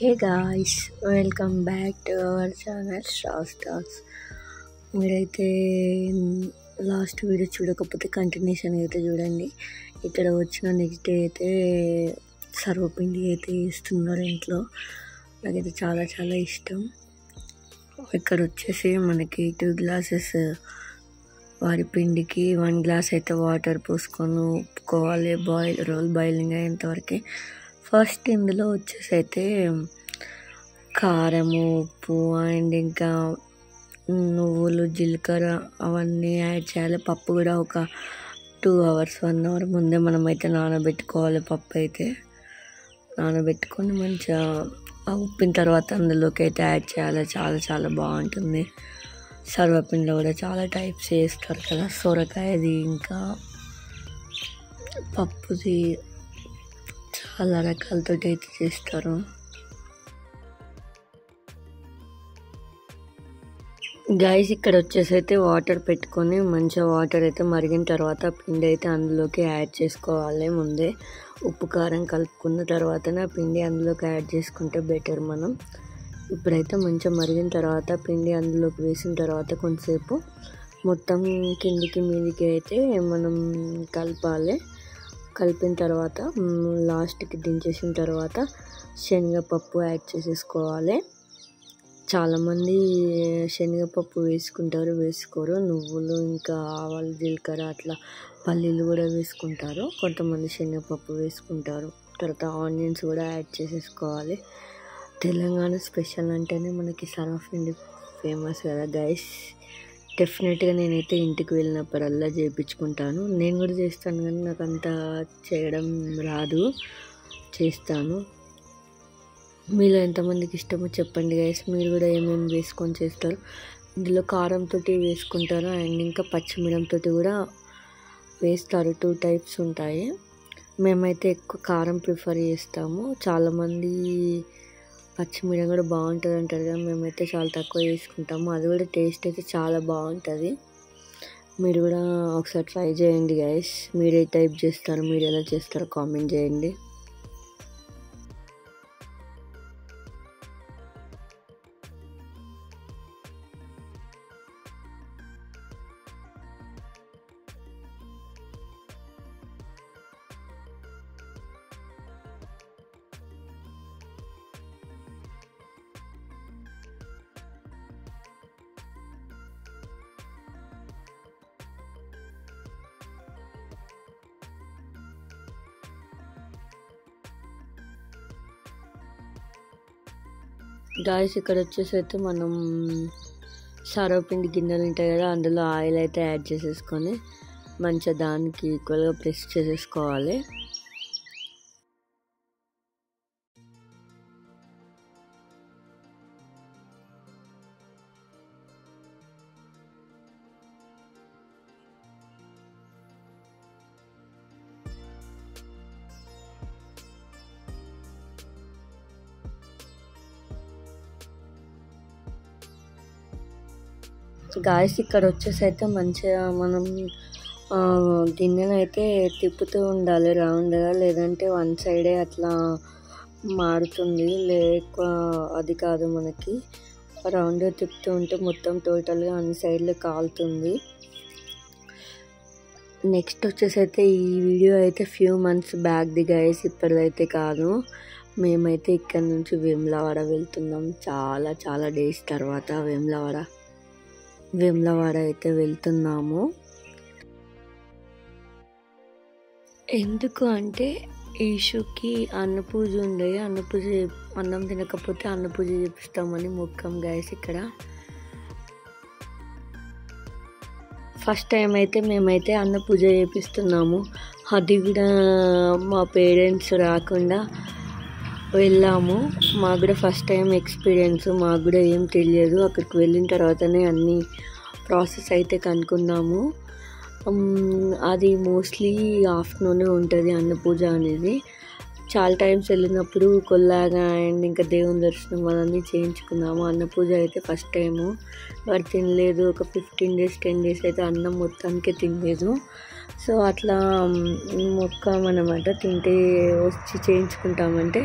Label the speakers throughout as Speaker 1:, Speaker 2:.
Speaker 1: Hey guys, welcome back to our channel Shaz Talks. మీరైతే last video చూడకపోతే continuation అయితే చూడండి. ఇక్కడ వచ్చిన నెక్స్ట్ డే అయితే సర్వపిండి అయితే వేస్తున్నారు ఇంట్లో. నాకైతే చాలా చాలా ఇష్టం. ఇక్కడ వచ్చేసి మనకి 2 గ్లాసెస్ వారి పిండికి 1 గ్లాస్ అయితే వాటర్ పోసుకొని ఉప్పుకోవాలి. రోల్ బాయిలింగ్ అయ్యేంతవరకు. ఫస్ట్ ఇందులో వచ్చేసి అయితే కారము, ఉప్పు అండ్ ఇంకా నువ్వులు, జీలకర్ర అవన్నీ యాడ్ చేయాలి. పప్పు కూడా ఒక 2 అవర్స్ 1 అవర్ ముందే మనమైతే నానబెట్టుకోవాలి. పప్పు అయితే నానబెట్టుకొని మంచిగా ఉప్పిన తర్వాత అందులోకి అయితే యాడ్ చేయాలి. చాలా చాలా బాగుంటుంది. సర్వపిండిలో కూడా చాలా టైప్స్ చేస్తారు కదా, సొరకాయది ఇంకా పప్పుది చాలా రకాలతో అయితే చేస్తారు. గైస్ ఇక్కడ వచ్చేసి అయితే వాటర్ పెట్టుకొని మంచిగా వాటర్ అయితే మరిగిన తర్వాత పిండి అయితే అందులోకి యాడ్ చేసుకోవాలి. ముందే ఉప్పు కారం కలుపుకున్న తర్వాతనే పిండి అందులోకి యాడ్ చేసుకుంటే బెటర్. మనం ఇప్పుడైతే మంచిగా మరిగిన తర్వాత పిండి అందులోకి వేసిన తర్వాత కొంతసేపు మొత్తం కిందికి మీదికి అయితే మనం కలపాలి. కలిపిన తర్వాత లాస్ట్కి దించేసిన తర్వాత శనగపప్పు యాడ్ చేసేసుకోవాలి. చాలామంది శనగపప్పు వేసుకోరు. నువ్వులు ఇంకా ఆవాలు, జీలకర్ర అట్లా పల్లీలు కూడా వేసుకుంటారు. కొంతమంది శనగపప్పు వేసుకుంటారు. తర్వాత ఆనియన్స్ కూడా యాడ్ చేసేసుకోవాలి. తెలంగాణ స్పెషల్ అంటేనే మనకి సర్వపిండి ఫేమస్ కదా గైస్. డెఫినెట్గా నేనైతే ఇంటికి వెళ్ళినప్పుడల్లా చేయించుకుంటాను. నేను కూడా చేస్తాను కానీ నాకు అంత చేయడం రాదు. చేస్తాను. మీలో ఎంతమందికి ఇష్టమో చెప్పండి గైస్. మీరు కూడా ఏమేమి వేసుకొని చేస్తారు? ఇందులో కారంతో వేసుకుంటారు అండ్ ఇంకా పచ్చిమిరంతో కూడా వేస్తారు. 2 టైప్స్ ఉంటాయి. మేమైతే ఎక్కువ కారం ప్రిఫర్ చేస్తాము. చాలామంది పచ్చిమిరం కూడా బాగుంటుంది అంటారు కదా, మేమైతే చాలా తక్కువ వేసుకుంటాము. అది కూడా టేస్ట్ అయితే చాలా బాగుంటుంది. మీరు కూడా ఒకసారి ట్రై చేయండి గైస్. మీరు ఏ టైప్ చేస్తారు, మీరు ఎలా చేస్తారో కామెంట్ చేయండి. గాయస్ ఇక్కడ వచ్చేసి అయితే మనం సర్వపిండి గిన్నెలు ఉంటాయి కదా, అందులో ఆయిల్ అయితే యాడ్ చేసేసుకొని మంచిగా దానికి ఈక్వల్గా ప్రెస్ చేసేసుకోవాలి. గాయస్ ఇక్కడ వచ్చేసి అయితే మంచిగా మనం గిన్నెను అయితే తిప్పుతూ ఉండాలి రౌండ్గా, లేదంటే 1 సైడే అట్లా మారుతుంది. అది కాదు, మనకి రౌండ్గా తిప్పుతూ ఉంటే మొత్తం టోటల్గా అన్ని సైడ్లు కాలుతుంది. నెక్స్ట్ వచ్చేసి అయితే ఈ వీడియో అయితే ఫ్యూ మంత్స్ బ్యాక్ది గైస్, ఇప్పటిదైతే కాదు. మేమైతే ఇక్కడ నుంచి వేములవాడ వెళ్తున్నాం. చాలా చాలా డేస్ తర్వాత వేములవాడ అయితే వెళ్తున్నాము. ఎందుకు అంటే ఈషుకి అన్నపూజ ఉండే, అన్నం తినకపోతే అన్నపూజ చేపిస్తామని మొక్కం గైస్. ఇక్కడ ఫస్ట్ టైం అయితే మేమైతే అన్నపూజ చేపిస్తున్నాము. అది కూడా మా పేరెంట్స్ రాకుండా వెళ్ళాము. మాకు కూడా ఫస్ట్ టైం ఎక్స్పీరియన్స్. మాకు కూడా ఏం తెలియదు. అక్కడికి వెళ్ళిన తర్వాతనే అన్ని ప్రాసెస్ అయితే కనుక్కున్నాము. అది మోస్ట్లీ ఆఫ్టర్నూనే ఉంటుంది అన్నపూజ అనేది. చాలా టైమ్స్ వెళ్ళినప్పుడు కొల్లాగా అండ్ ఇంకా దేవుని దర్శనం అవన్నీ చేయించుకున్నాము. అన్నపూజ అయితే ఫస్ట్ టైము. వాడు తినలేదు. ఒక 15 days 10 days అయితే అన్నం మొత్తానికే తినలేదు. సో అట్లా మొక్కామన్నమాట. తింటే వచ్చి చేయించుకుంటామంటే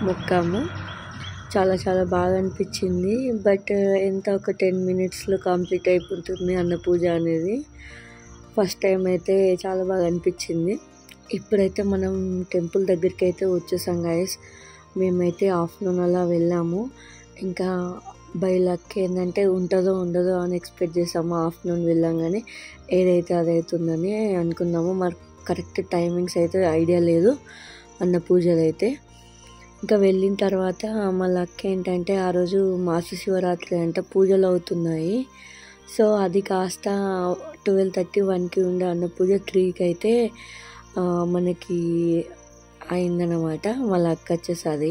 Speaker 1: మొక్కాము. చాలా చాలా బాగా అనిపించింది. బట్ ఎంత ఒక 10 మినిట్స్లో కంప్లీట్ అయిపోతుంది అన్న పూజ అనేది. ఫస్ట్ టైం అయితే చాలా బాగా అనిపించింది. ఇప్పుడైతే మనం టెంపుల్ దగ్గరికి అయితే వచ్చేసాం గైస్. మేమైతే ఆఫ్టర్నూన్ అలా వెళ్ళాము. ఇంకా బై లక్ ఏంటంటే ఉంటుందో ఉండదో అని ఎక్స్పెక్ట్ చేసాము. ఆఫ్టర్నూన్ వెళ్ళాం, ఏదైతే అదవుతుందని అనుకున్నాము. మరి కరెక్ట్ టైమింగ్స్ అయితే ఐడియా లేదు అన్న పూజలు అయితే. ఇంకా వెళ్ళిన తర్వాత మా లక్ ఏంటంటే ఆ రోజు మాస శివరాత్రి అంటే పూజలు అవుతున్నాయి. సో అది కాస్త 12:30, 1కి ఉండే అన్న పూజ 3కి అయితే మనకి అయిందన్నమాట. మా లక్ వచ్చేసి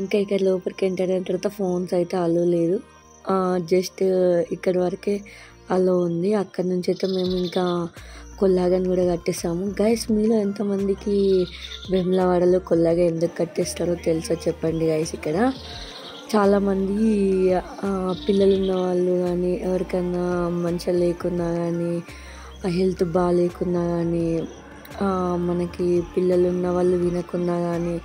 Speaker 1: ఇంకా ఇక్కడ లోపలికి ఎంటర్ అయిన తర్వాత ఫోన్స్ అయితే అలో లేదు. జస్ట్ ఇక్కడ వరకే అలో ఉంది. అక్కడ నుంచి అయితే మేము ఇంకా కొల్లాగని కూడా కట్టేసాము. గైస్, మీలో ఎంతమందికి వేములవాడలో కొల్లాగా ఎందుకు కట్టేస్తారో తెలుసా చెప్పండి గైస్. ఇక్కడ చాలామంది పిల్లలు ఉన్న వాళ్ళు కానీ, ఎవరికైనా మంచిగా లేకున్నా కానీ, హెల్త్ బాగాలేకున్నా కానీ, మనకి పిల్లలు ఉన్న వాళ్ళు వినకున్నా కానీ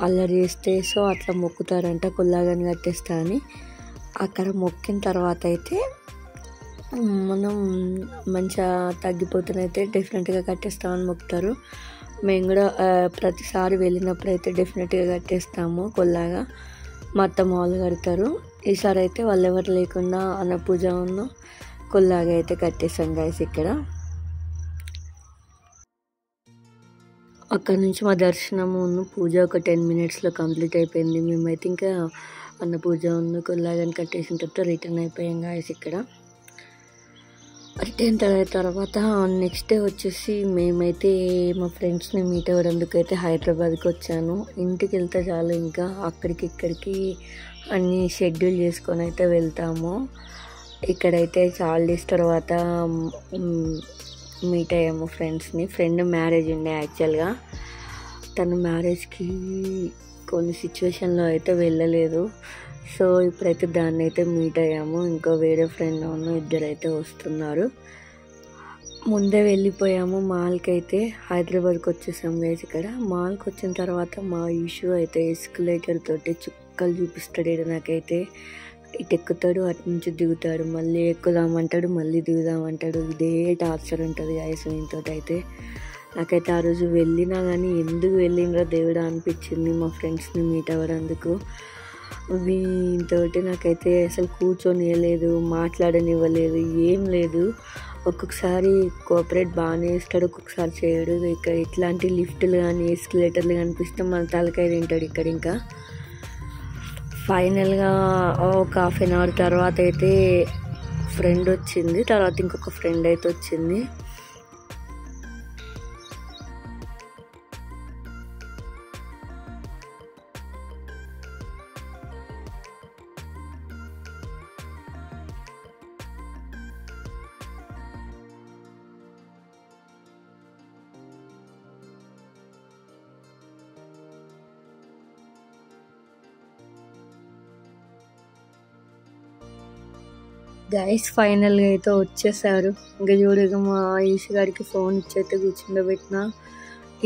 Speaker 1: అల్లరి చేస్తే సో అట్లా మొక్కుతారంట కొల్లాగని కట్టేస్తా అని. అక్కడ మొక్కిన తర్వాత అయితే మనం మంచిగా తగ్గిపోతున్నైతే డెఫినెట్గా కట్టేస్తామని మొక్కుతారు. మేము కూడా ప్రతిసారి వెళ్ళినప్పుడు అయితే డెఫినెట్గా కట్టేస్తాము కొల్లాగా. మా అత్తమ్మ వాళ్ళు కడతారు. ఈసారి అయితే వాళ్ళు ఎవరు లేకుండా అన్న పూజ కొల్లాగా అయితే కట్టేసాం గైస్. ఇక్కడ అక్కడ నుంచి మా దర్శనము పూజ ఒక 10 మినిట్స్లో కంప్లీట్ అయిపోయింది. మేమైతే ఇంకా అన్న పూజ కొల్లాగని కట్టేసిన తర్వాత రిటర్న్ అయిపోయాం గైస్. ఇక్కడ రిటర్న్ తర్వాత నెక్స్ట్ డే వచ్చేసి మేమైతే మా ఫ్రెండ్స్ని మీట్ అవ్వడానికి అయితే హైదరాబాద్కి వచ్చాను. ఇంటికి వెళ్తే చాలు ఇంకా అక్కడికి ఇక్కడికి అన్నీ షెడ్యూల్ చేసుకొని అయితే వెళ్తాము. ఇక్కడైతే చాలా డేస్ తర్వాత మీట్ అయ్యాము ఫ్రెండ్స్ని. ఫ్రెండ్ మ్యారేజ్ ఉండే యాక్చువల్గా. తన మ్యారేజ్కి కొన్ని సిచ్యువేషన్లో అయితే వెళ్ళలేదు. సో ఇప్పుడైతే దాన్ని అయితే మీట్ అయ్యాము. ఇంకో వేరే ఫ్రెండ్ ఇద్దరు అయితే వస్తున్నారు. ముందే వెళ్ళిపోయాము మాల్కి అయితే. హైదరాబాద్కి వచ్చేసాము గైస్. ఇక్కడ మాల్కి వచ్చిన తర్వాత మా ఇష్యూ అయితే ఎస్కలేటర్ తోటి చుక్కలు చూపిస్తాడు. నాకైతే ఇటు ఎక్కుతాడు, అటు నుంచి దిగుతాడు, మళ్ళీ ఎక్కుదామంటాడు, మళ్ళీ దిగుదామంటాడు. ఇదే టార్చర్ ఉంటుంది గైస్ దీంతో అయితే. నాకైతే ఆ రోజు వెళ్ళినా కానీ ఎందుకు వెళ్ళినరా దేవుడా అనిపించింది మా ఫ్రెండ్స్ని మీట్ అవ్వడానికి. వీటితోటి నాకైతే అసలు కూర్చొనివ్వలేదు, మాట్లాడనివ్వలేదు, ఏం లేదు. ఒక్కొక్కసారి కోఆపరేట్ బాగానే చేస్తాడు, ఒక్కొక్కసారి చేయడు. ఇక ఇట్లాంటి లిఫ్టులు కానీ ఎస్కలేటర్లు కనిపిస్తే మన తలకాయ తింటాడు ఇక్కడ. ఇంకా ఫైనల్గా ఒక 1/2 అవర్ తర్వాత అయితే ఫ్రెండ్ వచ్చింది. తర్వాత ఇంకొక ఫ్రెండ్ అయితే వచ్చింది. గైస్ ఫైనల్గా అయితే వచ్చేసారు. ఇంకా చూడగా మా ఈషు గారికి ఫోన్ ఇచ్చైతే కూర్చుండబెట్టిన.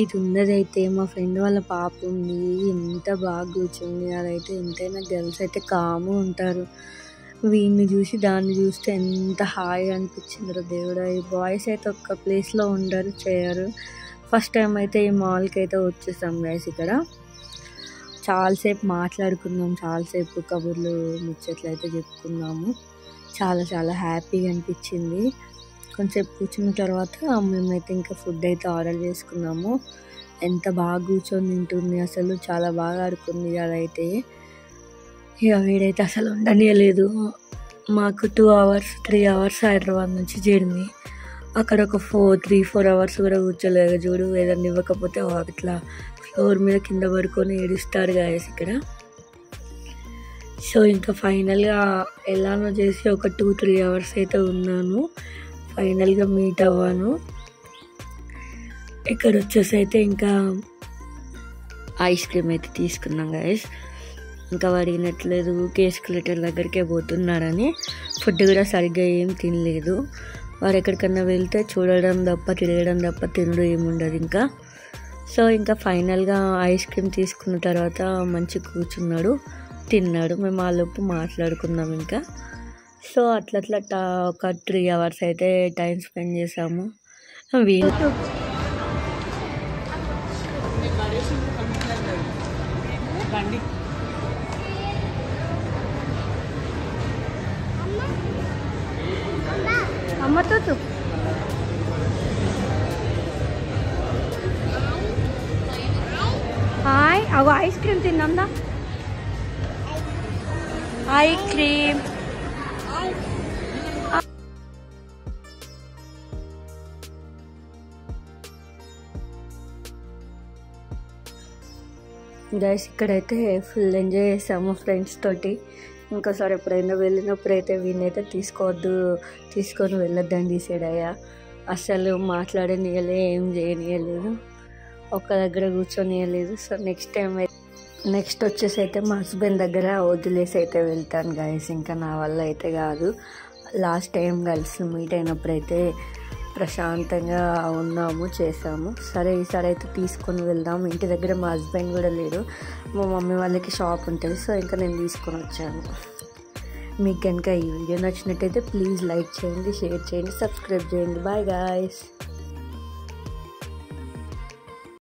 Speaker 1: ఇది ఉన్నదైతే మా ఫ్రెండ్ వాళ్ళ పాప ఉంది. ఎంత బాగా కూర్చుంది. అదైతే ఎంతైనా గర్ల్స్ అయితే కాము ఉంటారు. వీడిని చూసి దాన్ని చూస్తే ఎంత హాయిగా అనిపించిందో దేవుడా. ఈ బాయ్స్ అయితే ఒక్క ప్లేస్లో ఉండరు, చేయరు. ఫస్ట్ టైం అయితే ఈ మాల్కి అయితే వచ్చేసాం గైస్. ఇక్కడ చాలాసేపు మాట్లాడుకున్నాం, చాలాసేపు కబుర్లు ముచ్చట్లు అయితే చెప్పుకున్నాము. చాలా చాలా హ్యాపీగా అనిపించింది. కొంచెంసేపు కూర్చున్న తర్వాత మేమైతే ఇంకా ఫుడ్ అయితే ఆర్డర్ చేసుకున్నాము. ఎంత బాగా కూర్చొని తింటుంది, అసలు చాలా బాగా ఆడుకుంది. అదైతే ఇక వీడైతే అసలు ఉండనియలేదు. మాకు 2 అవర్స్ 3 అవర్స్ హైదరాబాద్ నుంచి జర్నీ. అక్కడ ఒక 3-4 అవర్స్ కూడా కూర్చోలేదు. చూడు, ఏదైనా ఇవ్వకపోతే అట్లా ఫ్లోర్ మీద కింద పడుకొని ఏడుస్తారు గాయస్ ఇక్కడ. సో ఇంకా ఫైనల్గా ఎలానో చేసి ఒక 2-3 అవర్స్ అయితే ఉన్నాను. ఫైనల్గా మీట్ అవ్వాను. ఇక్కడ వచ్చేసి అయితే ఇంకా ఐస్ క్రీమ్ అయితే తీసుకున్నాం గైస్. ఇంకా అడిగినట్లేదు, ఎస్కలేటర్ దగ్గరికే పోతున్నారని. ఫుడ్ కూడా సరిగ్గా ఏం తినలేదు. వారు ఎక్కడికన్నా వెళ్తే చూడడం తప్ప తిరగడం తప్ప తినడం ఏముండదు ఇంకా. సో ఇంకా ఫైనల్గా ఐస్ క్రీమ్ తీసుకున్న తర్వాత మంచి కూర్చున్నాడు. తిన్నాడు. మేము ఆ లోపు మాట్లాడుకున్నాం ఇంకా. సో అట్లా ఒక 3 hours అయితే టైం స్పెండ్ చేసాము. వీళ్ళు అమ్మతో హాయ్ అగో ఐస్ క్రీమ్ తిందా. ఐస్ క్రీమ్ గైస్ ఇక్కడైతే ఫుల్ ఎంజాయ్ చేసాము ఫ్రెండ్స్ తోటి. ఇంకోసారి ఎప్పుడైనా వెళ్ళినప్పుడు అయితే వీనైతే తీసుకొని వెళ్ళొద్దని డిసైడ్ అయ్యా. అసలు మాట్లాడనియలే, ఏం చేయనియలేదు, ఒక్క దగ్గర కూర్చొనియలేదు. సో నెక్స్ట్ వచ్చేసి అయితే మా హస్బెండ్ దగ్గర వదిలేసి అయితే వెళ్తాను గైస్. ఇంకా నా వల్ల అయితే కాదు. లాస్ట్ టైం కలిసి మీట్ అయినప్పుడు అయితే ప్రశాంతంగా ఉన్నాము, చేసాము. సరే ఈసారి అయితే తీసుకొని వెళ్దాం. ఇంటి దగ్గర మా హస్బెండ్ కూడా లేడు, మా మమ్మీ వాళ్ళకి షాప్ ఉంటుంది. సో ఇంకా నేను తీసుకొని వచ్చాను. మీకు కనుక ఈ వీడియో నచ్చినట్టయితే ప్లీజ్ లైక్ చేయండి, షేర్ చేయండి, సబ్స్క్రైబ్ చేయండి. Bye guys.